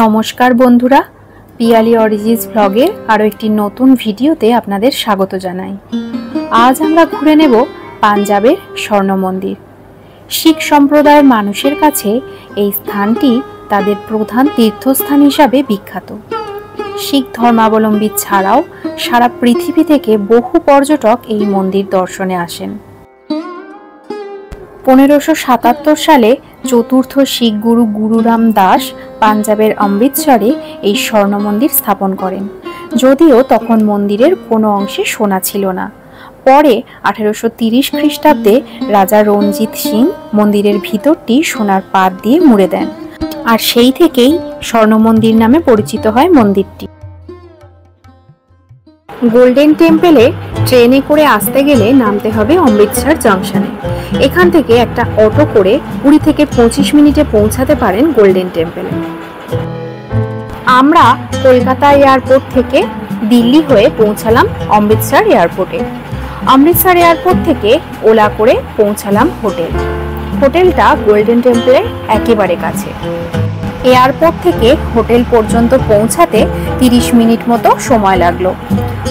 নমস্কার বন্ধুরা, পিয়ালি অরিজিন্স ব্লগের আরও একটি নতুন ভিডিওতে আপনাদের স্বাগত জানাই। আজ আমরা ঘুরে নেব পাঞ্জাবের স্বর্ণ মন্দির। শিখ সম্প্রদায়ের মানুষের কাছে এই স্থানটি তাদের প্রধান তীর্থস্থান হিসাবে বিখ্যাত। শিখ ধর্মাবলম্বী ছাড়াও সারা পৃথিবী থেকে বহু পর্যটক এই মন্দির দর্শনে আসেন। 1577 সালে চতুর্থ শিখ গুরু গুরু রামদাস পাঞ্জাবের অমৃতসরে এই স্বর্ণ মন্দির স্থাপন করেন। যদিও তখন মন্দিরের কোনো অংশে সোনা ছিল না। পরে 1830 খ্রিস্টাব্দে রাজা রঞ্জিত সিং মন্দিরের ভিতরটি সোনার পাত দিয়ে মুড়ে দেন, আর সেই থেকেই স্বর্ণ মন্দির নামে পরিচিত হয় মন্দিরটি। গোল্ডেন টেম্পলে ট্রেনে করে আসতে গেলে নামতে হবে অমৃতসর জংশনে। এখান থেকে একটা অটো করে 20 থেকে 25 মিনিটে পৌঁছাতে পারেন গোল্ডেন টেম্পলে। আমরা কলকাতা এয়ারপোর্ট থেকে দিল্লি হয়ে পৌঁছালাম অমৃতসর এয়ারপোর্টে। অমৃতসর এয়ারপোর্ট থেকে ওলা করে পৌঁছালাম হোটেলটা গোল্ডেন টেম্পলের একেবারে কাছে। এয়ারপোর্ট থেকে হোটেল পর্যন্ত পৌঁছাতে 30 মিনিট মতো সময় লাগলো।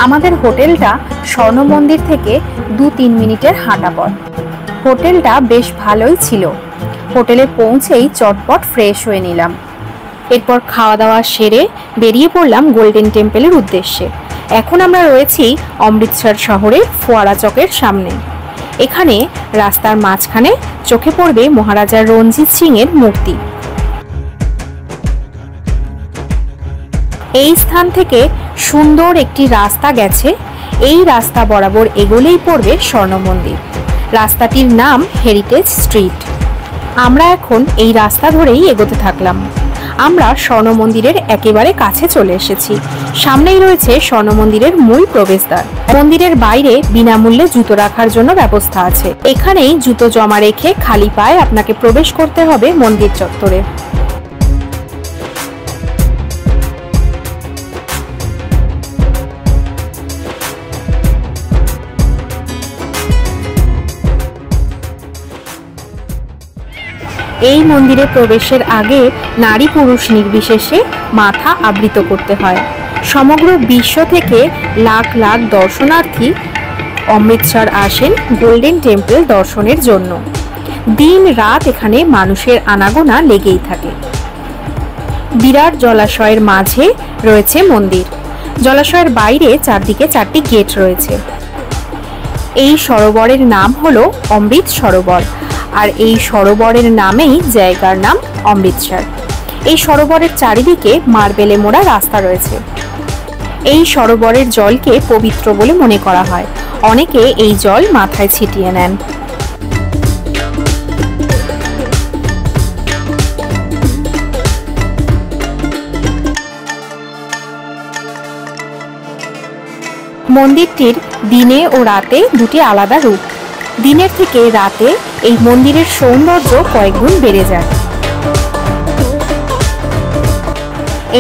আমাদের হোটেলটা স্বর্ণ মন্দির থেকে 2-3 মিনিটের হাঁটা পথ। হোটেলটা বেশ ভালোই ছিল। হোটেলে পৌঁছেই চটপট ফ্রেশ হয়ে নিলাম। এরপর খাওয়া দাওয়া সেরে বেরিয়ে পড়লাম গোল্ডেন টেম্পলের উদ্দেশ্যে। এখন আমরা রয়েছি অমৃতসর শহরের ফোয়ারা চকের সামনে। এখানে রাস্তার মাঝখানে চোখে পড়বে মহারাজা রঞ্জিত সিং এর মূর্তি। এই স্থান থেকে সুন্দর একটি রাস্তা গেছে। এই রাস্তা বরাবর এগোলেই পড়বে স্বর্ণ মন্দির। রাস্তাটির নাম হেরিটেজ স্ট্রিট। আমরা এখন এই রাস্তা ধরেই এগোতে থাকলাম। আমরা স্বর্ণ মন্দিরের একেবারে কাছে চলে এসেছি। সামনেই রয়েছে স্বর্ণ মন্দিরের মূল প্রবেশদ্বার। মন্দিরের বাইরে বিনামূল্যে জুতো রাখার জন্য ব্যবস্থা আছে। এখানেই জুতো জমা রেখে খালি পায়ে আপনাকে প্রবেশ করতে হবে মন্দির চত্বরে। এই মন্দিরে প্রবেশের আগে নারী পুরুষ নির্বিশেষে মাথা আবৃত করতে হয়। সমগ্র বিশ্ব থেকে লাখ লাখ দর্শনার্থী অমৃতসর আসেন গোল্ডেন টেম্পল দর্শনের জন্য। দিন রাত এখানে মানুষের আনাগোনা লেগেই থাকে। বিরাট জলাশয়ের মাঝে রয়েছে মন্দির। জলাশয়ের বাইরে চারদিকে 4টি গেট রয়েছে। এই সরোবরের নাম হলো অমৃত সরোবর, আর এই সরোবরের নামেই জায়গার নাম অমৃতসর। এই সরোবরের চারিদিকে মার্বেলে মোড়া রাস্তা রয়েছে। এই সরোবরের জলকে পবিত্র বলে মনে করা হয়। অনেকে এই জল মাথায় ছিটিয়ে নেন। মন্দিরটির দিনে ও রাতে দুটি আলাদা রূপ। দিনের থেকে রাতে এই মন্দিরের সৌন্দর্য কয়েকগুণ বেড়ে যায়।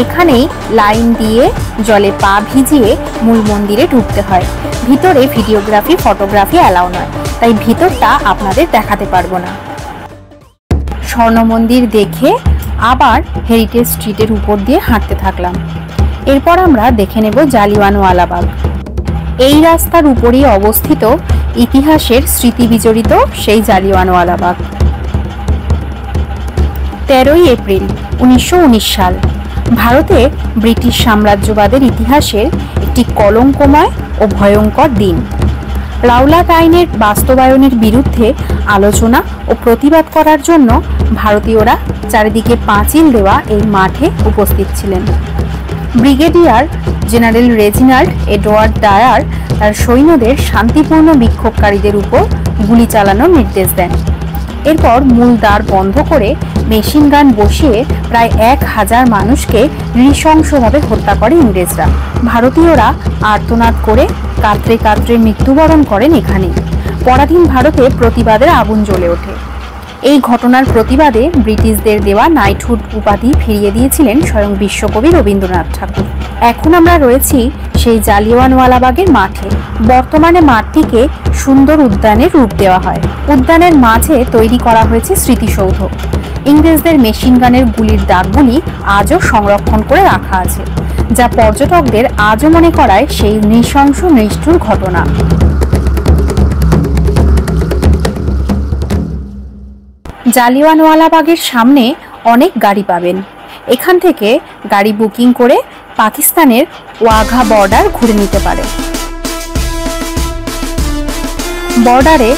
এখানেই লাইন দিয়ে জলে পা ভিজিয়ে মূল মন্দিরে ঢুকতে হয়। ভিতরে ভিডিওগ্রাফি ফটোগ্রাফি অ্যালাউ নয়, তাই ভিতরটা আপনাদের দেখাতে পারবো না। স্বর্ণ মন্দির দেখে আবার হেরিটেজ স্ট্রিটের উপর দিয়ে হাঁটতে থাকলাম। এরপর আমরা দেখে নেব জালিয়ানওয়ালাবাগ। এই রাস্তার উপরেই অবস্থিত ইতিহাসের স্মৃতি বিজড়িত সেই জালিয়ানওয়ালাবাগ। 13ই এপ্রিল 1919 সাল ভারতে ব্রিটিশ সাম্রাজ্যবাদের ইতিহাসের একটি কলঙ্কময় ও ভয়ঙ্কর দিন। রাওলাট আইনের বাস্তবায়নের বিরুদ্ধে আলোচনা ও প্রতিবাদ করার জন্য ভারতীয়রা চারিদিকে পাঁচিল দেওয়া এই মাঠে উপস্থিত ছিলেন। Brigadier general Reginald Edward Dyer তার সৈন্যদের শান্তিপূর্ণ বিক্ষোভকারীদের উপর গুলি চালানোর নির্দেশ দেন। এরপর মূল দ্বার বন্ধ করে মেশিন গান বসিয়ে প্রায় 1000 মানুষকে নৃশংসভাবে হত্যা করে ইংরেজরা। ভারতীয়রা আর্তনাদ করে কাতরে কাতরে মৃত্যুবরণ করেন এখানে। পরাধীন ভারতে প্রতিবাদের আগুন জ্বলে ওঠে। এই ঘটনার প্রতিবাদে ব্রিটিশদের দেওয়া নাইটহুড উপাধি ফিরিয়ে দিয়েছিলেন স্বয়ং বিশ্বকবি রবীন্দ্রনাথ ঠাকুর। এখন আমরা রয়েছি সেই জালিয়ানওয়ালাবাগের মাঠে। বর্তমানে মাঠটিকে সুন্দর উদ্যানের রূপ দেওয়া হয়। উদ্যানের মাঝে তৈরি করা হয়েছে স্মৃতিসৌধ। ইংরেজদের মেশিন গানের গুলির দাগগুলি আজও সংরক্ষণ করে রাখা আছে, যা পর্যটকদের আজও মনে করায় সেই নৃশংস নিষ্ঠুর ঘটনা। জালিয়ানওয়ালাবাগের সামনে অনেক গাড়ি পাবেন। এখান থেকে গাড়ি বুকিং করে পাকিস্তানের ওয়াঘা বর্ডার ঘুরে নিতে পারে। বর্ডারে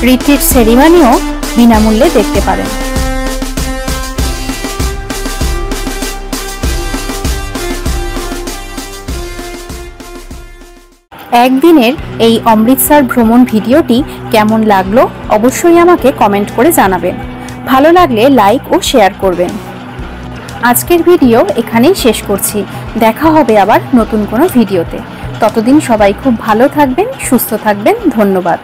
রিট্রিট সেরিমনিও বিনামূল্যে দেখতে পারেন। একদিনের এই অমৃতসর ভ্রমণ ভিডিওটি কেমন লাগলো অবশ্যই আমাকে কমেন্ট করে জানাবেন। ভালো লাগলে লাইক ও শেয়ার করবেন। আজকের ভিডিও এখানেই শেষ করছি। দেখা হবে আবার নতুন কোনো ভিডিওতে। ততদিন সবাই খুব ভালো থাকবেন, সুস্থ থাকবেন। ধন্যবাদ।